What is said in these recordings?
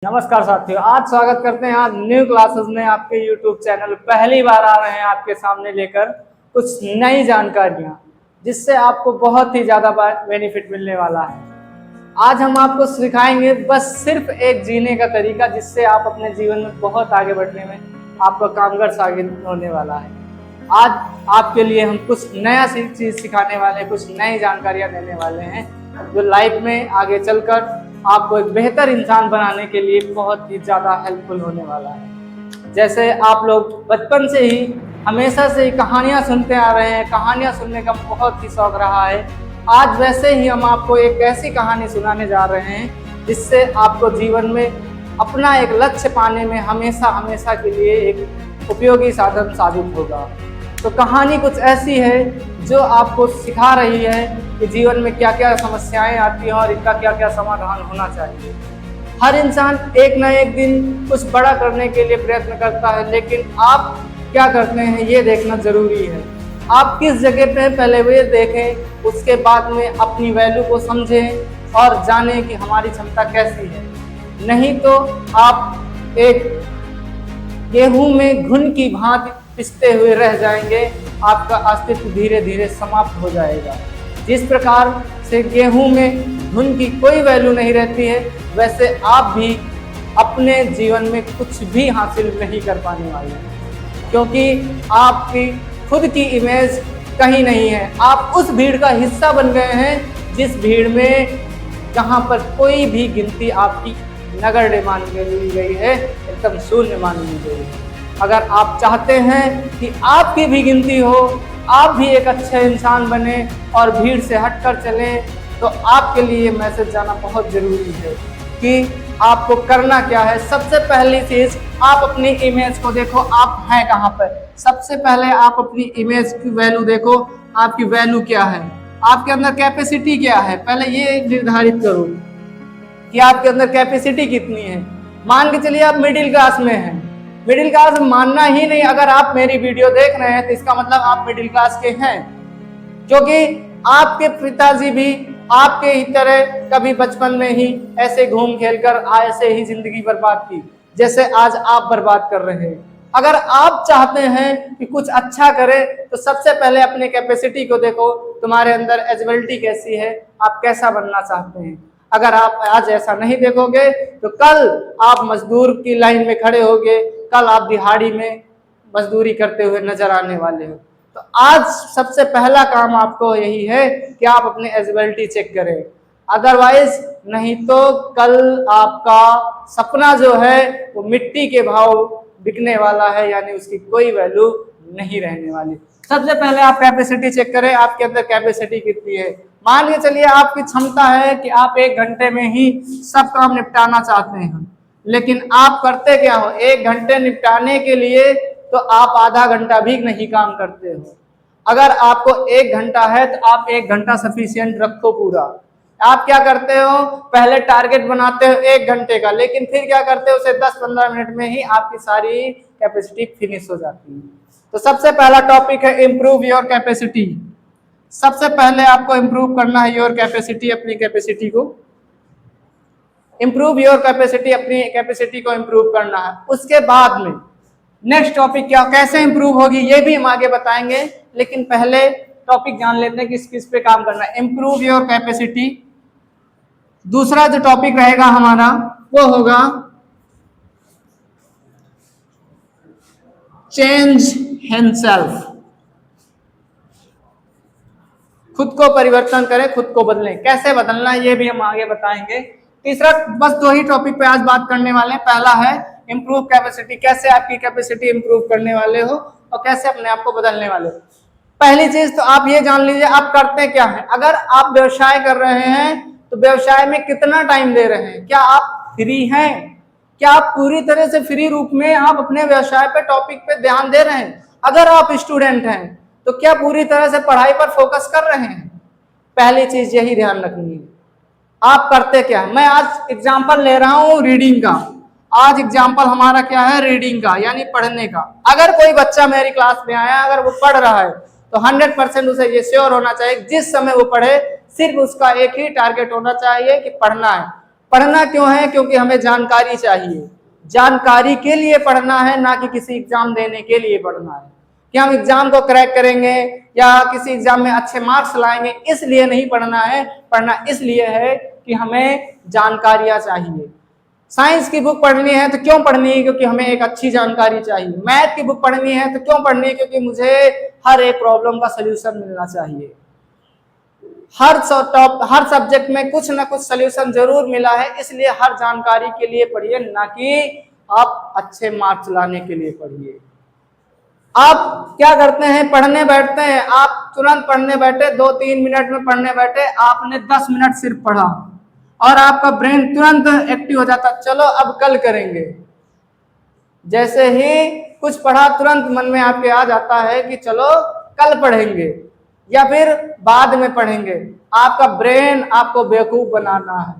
नमस्कार साथियों, आज स्वागत करते हैं आज न्यू क्लासेस में आपके YouTube चैनल। पहली बार आ रहे हैं आपके सामने लेकर कुछ नई जानकारियां जिससे आपको बहुत ही ज़्यादा बेनिफिट मिलने वाला है। आज हम आपको सिखाएंगे बस सिर्फ एक जीने का तरीका जिससे आप अपने जीवन में बहुत आगे बढ़ने में आपका कामगार साबित होने वाला है। आज आपके लिए हम कुछ नया चीज़ सिखाने वाले हैं, कुछ नई जानकारियाँ देने वाले हैं जो लाइफ में आगे चलकर आपको एक बेहतर इंसान बनाने के लिए बहुत ही ज़्यादा हेल्पफुल होने वाला है। जैसे आप लोग बचपन से ही हमेशा से ही कहानियाँ सुनते आ रहे हैं, कहानियाँ सुनने का बहुत ही शौक रहा है। आज वैसे ही हम आपको एक ऐसी कहानी सुनाने जा रहे हैं जिससे आपको जीवन में अपना एक लक्ष्य पाने में हमेशा हमेशा के लिए एक उपयोगी साधन साबित होगा। तो कहानी कुछ ऐसी है जो आपको सिखा रही है कि जीवन में क्या क्या समस्याएं आती हैं और इनका क्या क्या समाधान होना चाहिए। हर इंसान एक न एक दिन कुछ बड़ा करने के लिए प्रयत्न करता है, लेकिन आप क्या करते हैं ये देखना जरूरी है। आप किस जगह पे पहले वे देखें, उसके बाद में अपनी वैल्यू को समझें और जानें कि हमारी क्षमता कैसी है। नहीं तो आप एक गेहूं में घुन की भांति पिसते हुए रह जाएंगे, आपका अस्तित्व धीरे धीरे समाप्त हो जाएगा। जिस प्रकार से गेहूं में घुन की कोई वैल्यू नहीं रहती है, वैसे आप भी अपने जीवन में कुछ भी हासिल नहीं कर पाने वाले हैं, क्योंकि आपकी खुद की इमेज कहीं नहीं है। आप उस भीड़ का हिस्सा बन गए हैं जिस भीड़ में जहां पर कोई भी गिनती आपकी नगण्य मान ली गई है, एकदम शून्य मान ली गई है। अगर आप चाहते हैं कि आपकी भी गिनती हो, आप भी एक अच्छे इंसान बने और भीड़ से हटकर चलें, तो आपके लिए मैसेज जाना बहुत ज़रूरी है कि आपको करना क्या है। सबसे पहली चीज़, आप अपनी इमेज को देखो, आप हैं कहाँ पर। सबसे पहले आप अपनी इमेज की वैल्यू देखो, आपकी वैल्यू क्या है, आपके अंदर कैपेसिटी क्या है। पहले ये निर्धारित करो कि आपके अंदर कैपेसिटी कितनी है। मान के चलिए आप मिडिल क्लास में हैं, मिडिल क्लास मानना ही नहीं, अगर आप मेरी वीडियो देख रहे हैं तो इसका मतलब आप मिडिल क्लास के हैं, क्योंकि आपके पिताजी भी आपके ही तरह कभी बचपन में ही ऐसे घूम खेल कर ऐसे ही जिंदगी बर्बाद की जैसे आज आप बर्बाद कर रहे हैं। अगर आप चाहते हैं कि कुछ अच्छा करें तो सबसे पहले अपने कैपेसिटी को देखो, तुम्हारे अंदर एबिलिटी कैसी है, आप कैसा बनना चाहते हैं। अगर आप आज ऐसा नहीं देखोगे तो कल आप मजदूर की लाइन में खड़े होगे, कल आप दिहाड़ी में मजदूरी करते हुए नजर आने वाले हो। तो आज सबसे पहला काम आपको यही है कि आप अपने एबिलिटी चेक करें, अदरवाइज नहीं तो कल आपका सपना जो है वो मिट्टी के भाव बिकने वाला है, यानी उसकी कोई वैल्यू नहीं रहने वाली। सबसे पहले आप कैपेसिटी चेक करें, आपके अंदर कैपेसिटी कितनी है। मान के चलिए आपकी क्षमता है कि आप 1 घंटे में ही सब काम निपटाना चाहते हैं, लेकिन आप करते क्या हो, 1 घंटे निपटाने के लिए तो आप आधा घंटा भी नहीं काम करते हो। अगर आपको 1 घंटा है तो आप 1 घंटा सफिशिएंट रखो पूरा। आप क्या करते हो, पहले टारगेट बनाते हो 1 घंटे का, लेकिन फिर क्या करते हो, उसे 10-15 मिनट में ही आपकी सारी कैपेसिटी फिनिश हो जाती है। तो सबसे पहला टॉपिक है इम्प्रूव योर कैपेसिटी। सबसे पहले आपको इम्प्रूव करना है योर कैपेसिटी, अपनी कैपेसिटी को इम्प्रूव योर कैपेसिटी, अपनी कैपेसिटी को इम्प्रूव करना है। उसके बाद में नेक्स्ट टॉपिक क्या, कैसे इम्प्रूव होगी ये भी हम आगे बताएंगे, लेकिन पहले टॉपिक जान लेते हैं किस किस पे काम करना है। Improve your capacity. दूसरा जो टॉपिक रहेगा हमारा वो होगा चेंज हिमसेल्फ। खुद को परिवर्तन करें, खुद को बदलें। कैसे बदलना है ये भी हम आगे बताएंगे। तीसरा, बस 2 ही टॉपिक पे आज बात करने वाले हैं। पहला है इम्प्रूव कैपेसिटी, कैसे आपकी कैपेसिटी इम्प्रूव करने वाले हो और कैसे अपने आप को बदलने वाले हो। पहली चीज तो आप ये जान लीजिए आप करते क्या हैं। अगर आप व्यवसाय कर रहे हैं तो व्यवसाय में कितना टाइम दे रहे हैं, क्या आप फ्री हैं, क्या आप पूरी तरह से फ्री रूप में आप अपने व्यवसाय पे टॉपिक पे ध्यान दे रहे हैं। अगर आप स्टूडेंट हैं तो क्या पूरी तरह से पढ़ाई पर फोकस कर रहे हैं। पहली चीज यही ध्यान रखनी है, आप करते क्या है। मैं आज एग्जांपल ले रहा हूँ रीडिंग का। आज एग्जांपल हमारा क्या है, रीडिंग का, यानी पढ़ने का। अगर कोई बच्चा मेरी क्लास में आया, अगर वो पढ़ रहा है तो 100% उसे ये श्योर होना चाहिए जिस समय वो पढ़े सिर्फ उसका एक ही टारगेट होना चाहिए कि पढ़ना है। पढ़ना क्यों है? क्योंकि हमें जानकारी चाहिए, जानकारी के लिए पढ़ना है, ना कि किसी एग्जाम देने के लिए पढ़ना है कि हम एग्जाम को क्रैक करेंगे या किसी एग्जाम में अच्छे मार्क्स लाएंगे, इसलिए नहीं पढ़ना है। पढ़ना इसलिए है कि हमें जानकारियां चाहिए। साइंस की बुक पढ़नी है तो क्यों पढ़नी है? क्योंकि हमें एक अच्छी जानकारी चाहिए। मैथ की बुक पढ़नी है तो क्यों पढ़नी है? क्योंकि मुझे हर एक प्रॉब्लम का सलूशन मिलना चाहिए। हर सब्जेक्ट में कुछ ना कुछ सलूशन जरूर मिला है, इसलिए हर जानकारी के लिए पढ़िए, ना कि आप अच्छे मार्क्स लाने के लिए पढ़िए। आप क्या करते हैं? पढ़ने बैठते हैं, आप तुरंत पढ़ने बैठे, 2-3 मिनट में पढ़ने बैठे, आपने 10 मिनट सिर्फ पढ़ा और आपका ब्रेन तुरंत एक्टिव हो जाता, चलो अब कल करेंगे। जैसे ही कुछ पढ़ा तुरंत मन में आपके आ जाता है कि चलो कल पढ़ेंगे या फिर बाद में पढ़ेंगे। आपका ब्रेन आपको बेवकूफ बनाना है,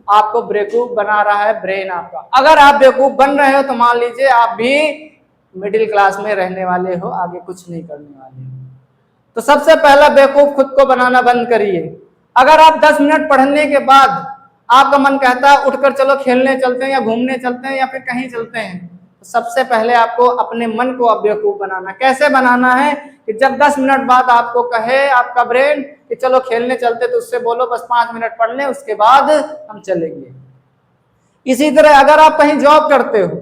आपको बेवकूफ बना रहा है ब्रेन आपका। अगर आप बेवकूफ बन रहे हो तो मान लीजिए आप भी मिडिल क्लास में रहने वाले हो, आगे कुछ नहीं करने वाले हो। तो सबसे पहला बेवकूफ खुद को बनाना बंद करिए। अगर आप 10 मिनट पढ़ने के बाद आपका मन कहता है उठकर चलो खेलने चलते हैं या घूमने चलते हैं या फिर कहीं चलते हैं, तो सबसे पहले आपको अपने मन को अब बेवकूफ बनाना। कैसे बनाना है? कि जब 10 मिनट बाद आपको कहे आपका ब्रेन कि चलो खेलने चलते, तो उससे बोलो बस 5 मिनट पढ़ लें, उसके बाद हम चलेंगे। इसी तरह अगर आप कहीं जॉब करते हो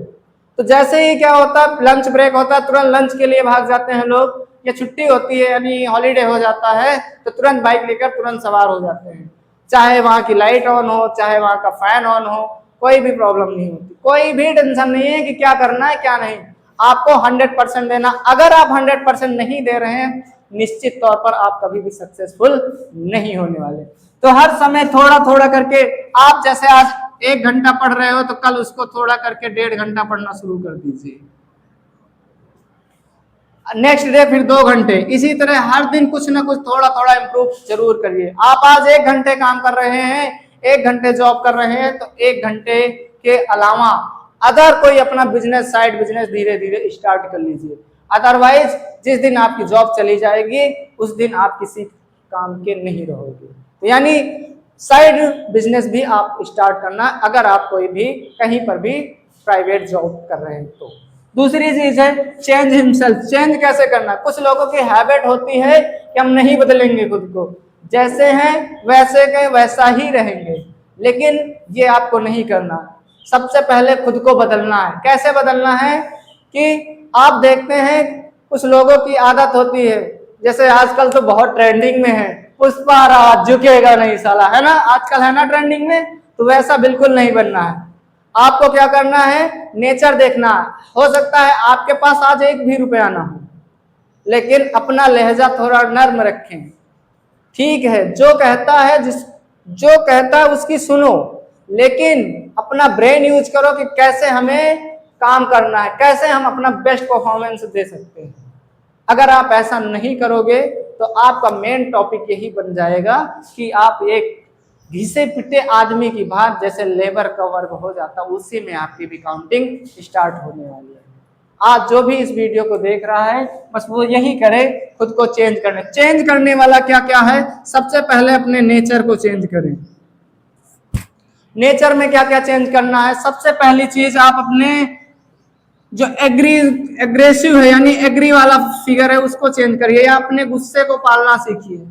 तो जैसे ही क्या होता है, लंच ब्रेक होता है, तुरंत लंच के लिए भाग जाते हैं लोग, या छुट्टी होती है यानी हॉलीडे हो जाता है तो तुरंत बाइक लेकर तुरंत सवार हो जाते हैं। चाहे वहां की लाइट ऑन हो, चाहे वहां का फैन ऑन हो, कोई भी प्रॉब्लम नहीं होती, कोई भी टेंशन नहीं है कि क्या करना है क्या नहीं। आपको 100% देना। अगर आप 100% नहीं दे रहे हैं, निश्चित तौर पर आप कभी भी सक्सेसफुल नहीं होने वाले। तो हर समय थोड़ा थोड़ा करके, आप जैसे आज 1 घंटा पढ़ रहे हो तो कल उसको थोड़ा करके 1.5 घंटा पढ़ना शुरू कर दीजिए, नेक्स्ट डे फिर 2 घंटे, इसी तरह हर दिन कुछ ना कुछ थोड़ा थोड़ा इंप्रूव जरूर करिए। आप आज 1 घंटे काम कर रहे हैं, 1 घंटे जॉब कर रहे हैं, तो 1 घंटे के अलावा अगर कोई अपना बिजनेस, साइड बिजनेस धीरे धीरे स्टार्ट कर लीजिए। अदरवाइज जिस दिन आपकी जॉब चली जाएगी उस दिन आप किसी काम के नहीं रहोगे। तो यानी साइड बिजनेस भी आप स्टार्ट करना, अगर आप कोई भी कहीं पर भी प्राइवेट जॉब कर रहे हैं तो। दूसरी चीज है चेंज हिमसेल्फ। चेंज कैसे करना? कुछ लोगों की हैबिट होती है कि हम नहीं बदलेंगे खुद को, जैसे हैं वैसे के वैसा ही रहेंगे, लेकिन ये आपको नहीं करना। सबसे पहले खुद को बदलना है। कैसे बदलना है? कि आप देखते हैं कुछ लोगों की आदत होती है, जैसे आजकल तो बहुत ट्रेंडिंग में है, पुष्पा राज झुकेगा नहीं साला, है ना, आजकल है ना ट्रेंडिंग में, तो वैसा बिल्कुल नहीं बनना है। आपको क्या करना है? नेचर देखना। हो सकता है आपके पास आज 1 भी रुपया ना हो, लेकिन अपना लहजा थोड़ा नर्म रखें। ठीक है, जो कहता है उसकी सुनो, लेकिन अपना ब्रेन यूज करो कि कैसे हमें काम करना है, कैसे हम अपना बेस्ट परफॉर्मेंस दे सकते हैं। अगर आप ऐसा नहीं करोगे तो आपका मेन टॉपिक यही बन जाएगा कि आप एक घिसे पिटे आदमी की बात, जैसे लेबर का वर्ग हो जाता, उसी में आपकी भी काउंटिंग स्टार्ट होने वाली है। आज जो भी इस वीडियो को देख रहा है बस वो यही करे, खुद को चेंज करने। चेंज करने वाला क्या क्या है? सबसे पहले अपने नेचर को चेंज करें। नेचर में क्या क्या चेंज करना है? सबसे पहली चीज, आप अपने जो एग्रेसिव है यानी एग्री वाला फिगर है उसको चेंज करिए, या अपने गुस्से को पालना सीखिए।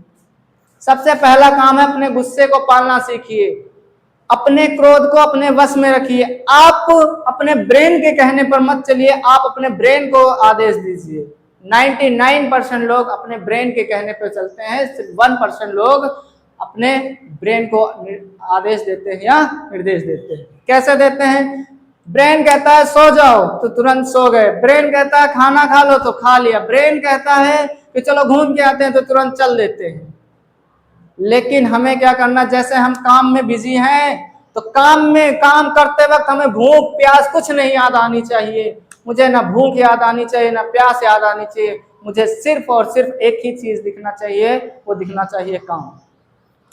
सबसे पहला काम है अपने गुस्से को पालना सीखिए, अपने क्रोध को अपने वश में रखिए। आप अपने ब्रेन के कहने पर मत चलिए, आप अपने ब्रेन को आदेश दीजिए। 99% लोग अपने ब्रेन के कहने पर चलते हैं, सिर्फ 1% लोग अपने ब्रेन को आदेश देते हैं या निर्देश देते हैं। कैसे देते हैं? ब्रेन कहता है सो जाओ तो तुरंत सो गए, ब्रेन कहता है खाना खा लो तो खा लिया, ब्रेन कहता है कि चलो घूम के आते हैं तो तुरंत चल देते हैं। लेकिन हमें क्या करना? जैसे हम काम में बिजी हैं तो काम करते वक्त हमें भूख प्यास कुछ नहीं याद आनी चाहिए। मुझे ना भूख याद आनी चाहिए ना प्यास याद आनी चाहिए, मुझे सिर्फ और सिर्फ एक ही चीज दिखना चाहिए, वो दिखना चाहिए काम।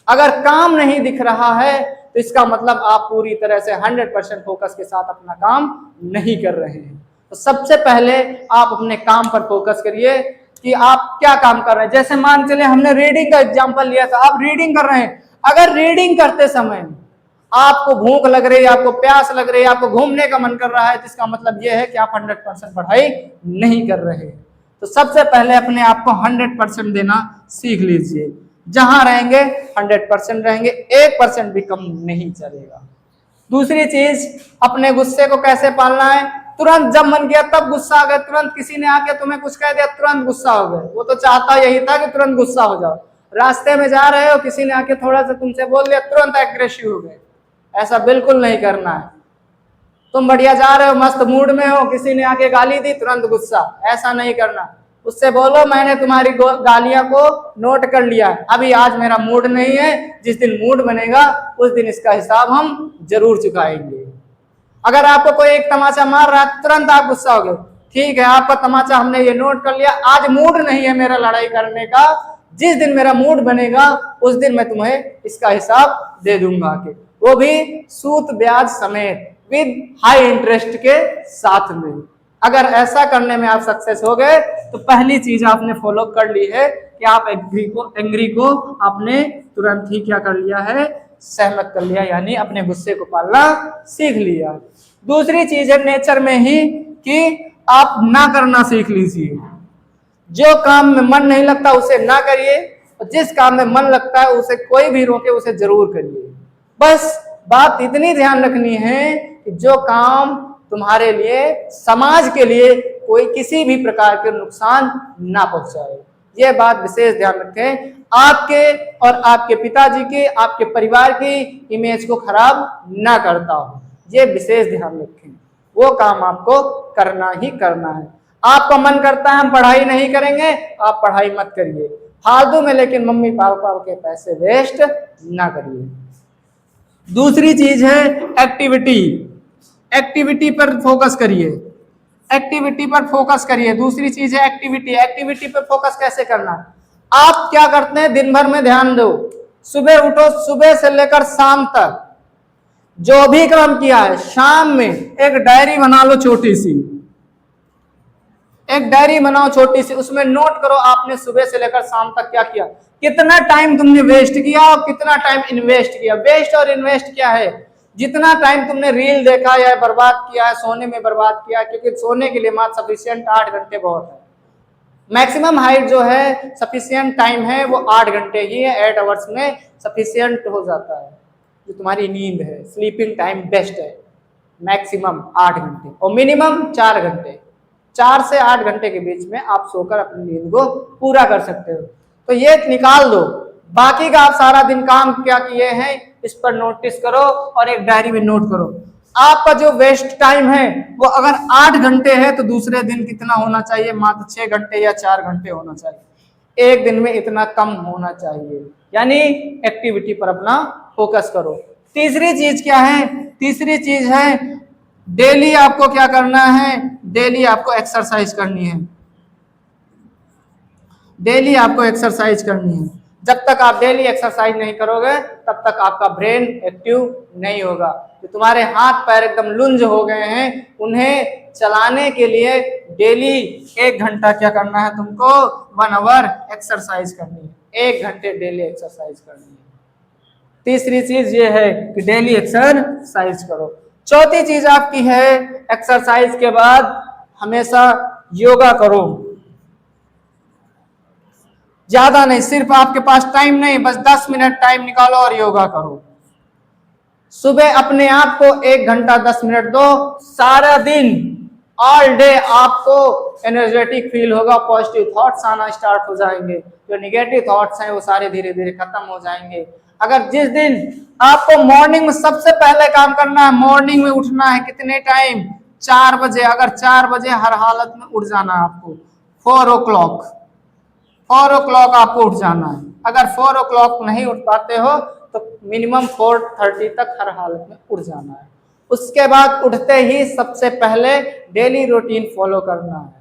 अगर काम नहीं दिख रहा है तो इसका मतलब आप पूरी तरह से 100% फोकस के साथ अपना काम नहीं कर रहे हैं। तो सबसे पहले आप अपने काम पर फोकस करिए कि आप क्या काम कर रहे हैं। जैसे मान चले हमने रीडिंग का एग्जांपल लिया था, आप रीडिंग कर रहे हैं, अगर रीडिंग करते समय आपको भूख लग रही है, आपको प्यास लग रही है, आपको घूमने का मन कर रहा है, जिसका मतलब यह है कि आप 100% पढ़ाई नहीं कर रहे हैं। तो सबसे पहले अपने आप को 100% देना सीख लीजिए। जहां रहेंगे 100% रहेंगे, 1% भी कम नहीं चलेगा। दूसरी चीज, अपने गुस्से को कैसे पालना है। तुरंत जब मन किया तब गुस्सा आ गया, तुरंत किसी ने आके तुम्हें कुछ कह दिया तुरंत गुस्सा हो गए। वो तो चाहता यही था कि तुरंत गुस्सा हो जाओ। रास्ते में जा रहे हो, किसी ने आके थोड़ा सा तुमसे बोल दिया, तुरंत एग्रेसिव हो गए। ऐसा बिल्कुल नहीं करना है। तुम बढ़िया जा रहे हो, मस्त मूड में हो, किसी ने आके गाली दी, तुरंत गुस्सा, ऐसा नहीं करना। उससे बोलो मैंने तुम्हारी गालियां को नोट कर लिया, अभी आज मेरा मूड नहीं है, जिस दिन मूड बनेगा उस दिन इसका हिसाब हम जरूर चुकाएंगे। अगर आपको कोई एक तमाचा मार रहा है, तुरंत आप गुस्सा हो गए, ठीक है आपका तमाचा हमने ये नोट कर लिया, आज मूड नहीं है मेरा लड़ाई करने का, जिस दिन मेरा मूड बनेगा उस दिन मैं तुम्हें इसका हिसाब दे दूंगा, कि वो भी सूद ब्याज समेत, विद हाई इंटरेस्ट के साथ में। अगर ऐसा करने में आप सक्सेस हो गए तो पहली चीज आपने फॉलो कर ली है कि आप एंग्री को आपने तुरंत ही क्या कर लिया है, सहमत कर लिया, यानी अपने गुस्से को पालना सीख लिया। दूसरी चीज है नेचर में ही कि आप ना करना सीख लीजिए। जो काम में मन नहीं लगता उसे ना करिए, और जिस काम में मन लगता है उसे कोई भी रोके उसे जरूर करिए। बस बात इतनी ध्यान रखनी है कि जो काम तुम्हारे लिए, समाज के लिए कोई किसी भी प्रकार के नुकसान ना पहुंचाए, यह बात विशेष ध्यान रखें। आपके और आपके पिताजी के, आपके परिवार की इमेज को खराब ना करता हो, यह विशेष ध्यान रखें। वो काम आपको करना ही करना है। आपका मन करता है हम पढ़ाई नहीं करेंगे, आप पढ़ाई मत करिए फालतू में, लेकिन मम्मी पापा के पैसे वेस्ट ना करिए। दूसरी चीज है एक्टिविटी। एक्टिविटी पर फोकस करिए, एक्टिविटी पर फोकस करिए। दूसरी चीज है एक्टिविटी। एक्टिविटी पर फोकस कैसे करना, आप क्या करते हैं दिन भर में ध्यान दो। सुबह उठो, सुबह से लेकर शाम तक जो भी काम किया है, शाम में एक डायरी बना लो छोटी सी, एक डायरी बनाओ छोटी सी, उसमें नोट करो आपने सुबह से लेकर शाम तक क्या किया, कितना टाइम तुमने वेस्ट किया और कितना टाइम इन्वेस्ट किया। वेस्ट और इन्वेस्ट क्या है, जितना टाइम तुमने रील देखा या बर्बाद किया है, सोने में बर्बाद किया, क्योंकि सोने के लिए मात्र सफिशिएंट 8 घंटे बहुत है। मैक्सिमम हाइट जो है, सफिशिएंट टाइम है वो 8 घंटे ही है, 8 आवर्स में सफिशिएंट हो जाता है। जो तुम्हारी नींद है, स्लीपिंग टाइम बेस्ट है, मैक्सिमम 8 घंटे और मिनिमम 4 घंटे। 4 से 8 घंटे के बीच में आप सोकर अपनी नींद को पूरा कर सकते हो। तो ये निकाल दो, बाकी का आप सारा दिन काम क्या किए हैं इस पर नोटिस करो और एक डायरी में नोट करो। आपका जो वेस्ट टाइम है वो अगर 8 घंटे है तो दूसरे दिन कितना होना चाहिए, मात्र 6 घंटे या 4 घंटे होना चाहिए। एक दिन में इतना कम होना चाहिए, यानी एक्टिविटी पर अपना फोकस करो। तीसरी चीज क्या है, तीसरी चीज है डेली आपको क्या करना है, डेली आपको एक्सरसाइज करनी है। डेली आपको एक्सरसाइज करनी है। जब तक आप डेली एक्सरसाइज नहीं करोगे तब तक आपका ब्रेन एक्टिव नहीं होगा। तो तुम्हारे हाथ पैर एकदम लुंज हो गए हैं, उन्हें चलाने के लिए डेली 1 घंटा क्या करना है तुमको, 1 आवर एक्सरसाइज करनी है। 1 घंटे डेली एक्सरसाइज करनी है। तीसरी चीज ये है कि डेली एक्सरसाइज करो। चौथी चीज आपकी है एक्सरसाइज के बाद हमेशा योगा करो। ज्यादा नहीं, सिर्फ आपके पास टाइम नहीं, बस 10 मिनट टाइम निकालो और योगा करो। सुबह अपने आप को 1 घंटा 10 मिनट दो, सारा दिन ऑल डे आपको एनर्जेटिक फील होगा, पॉजिटिव थॉट्स आना स्टार्ट हो जाएंगे, जो निगेटिव थॉट्स हैं वो सारे धीरे धीरे खत्म हो जाएंगे। अगर जिस दिन आपको मॉर्निंग में सबसे पहले काम करना है, मॉर्निंग में उठना है, कितने टाइम, 4 बजे, अगर 4 बजे हर हालत में उठ जाना है आपको, 4 o'clock आपको उठ जाना है। अगर 4 o'clock नहीं उठ पाते हो तो मिनिमम 4:30 तक हर हालत में उठ जाना है। उसके बाद उठते ही सबसे पहले डेली रूटीन फॉलो करना है।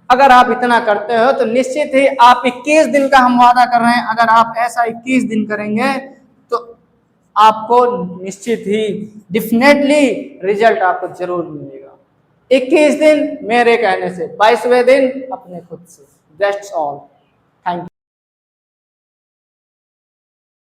अगर आप इतना करते हो तो निश्चित ही आप 21 दिन का हम वादा कर रहे हैं, अगर आप ऐसा 21 दिन करेंगे तो आपको निश्चित ही डेफिनेटली रिजल्ट आपको जरूर मिलेगा। 21 दिन मेरे कहने से, 22वें दिन अपने खुद से। That's all.